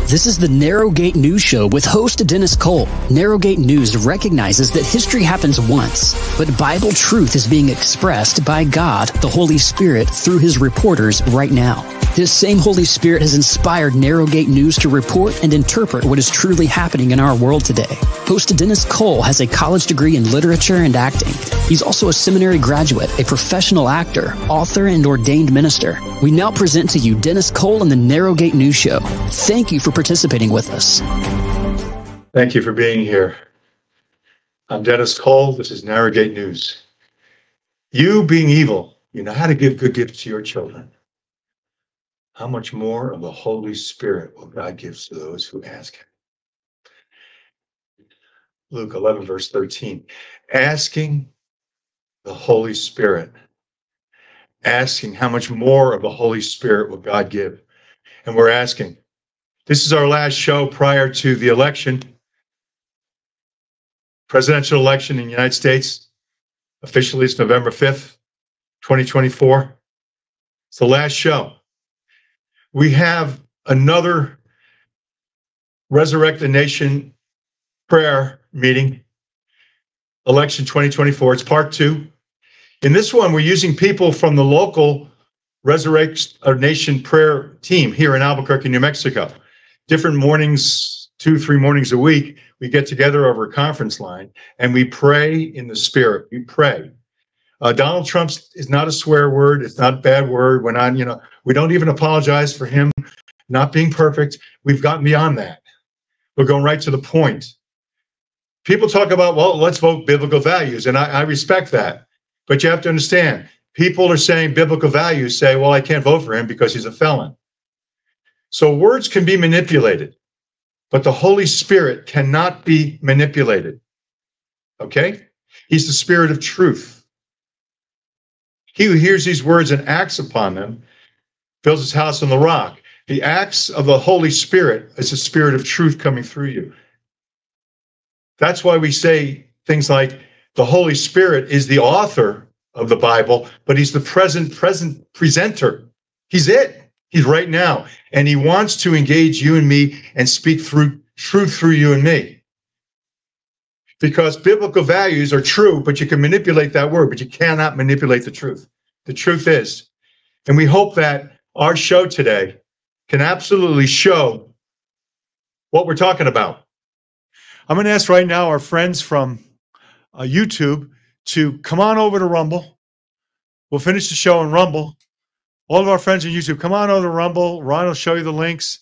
This is the Narrowgate News Show with host Dennis Cole. Narrowgate News recognizes that history happens once, but Bible truth is being expressed by God, the Holy Spirit, through his reporters right now. This same Holy Spirit has inspired Narrowgate News to report and interpret what is truly happening in our world today. Host Dennis Cole has a college degree in literature and acting. He's also a seminary graduate, a professional actor, author, and ordained minister. We now present to you Dennis Cole and the Narrowgate News Show. Thank you for participating with us. Thank you for being here. I'm Dennis Cole. This is Narrowgate News. You being evil, you know how to give good gifts to your children. How much more of the Holy Spirit will God give to those who ask him? Luke 11, verse 13. Asking the Holy Spirit. Asking how much more of the Holy Spirit will God give? And we're asking. This is our last show prior to the election. Presidential election in the United States. Officially, it's November 5th, 2024. It's the last show. We have another Resurrect the Nation prayer meeting, election 2024. It's part 2. In this one, we're using people from the local Resurrect our Nation prayer team here in Albuquerque, New Mexico. Different mornings, 2-3 mornings a week, we get together over a conference line and we pray in the Spirit. We pray. Donald Trump is not a swear word. It's not a bad word. We're not, we don't even apologize for him not being perfect. We've gotten beyond that. We're going right to the point. People talk about, well, let's vote biblical values, and I respect that. But you have to understand, people are saying biblical values say, well, I can't vote for him because he's a felon. So words can be manipulated, but the Holy Spirit cannot be manipulated. Okay? He's the Spirit of truth. He who hears these words and acts upon them builds his house on the rock. The acts of the Holy Spirit is the Spirit of truth coming through you. That's why we say things like the Holy Spirit is the author of the Bible, but he's the present presenter. He's it. He's right now. And he wants to engage you and me and speak through truth through you and me. Because biblical values are true, but you can manipulate that word, but you cannot manipulate the truth. The truth is. And we hope that our show today can absolutely show what we're talking about. I'm going to ask right now our friends from YouTube to come on over to Rumble. We'll finish the show on Rumble. All of our friends on YouTube, come on over to Rumble. Ron will show you the links.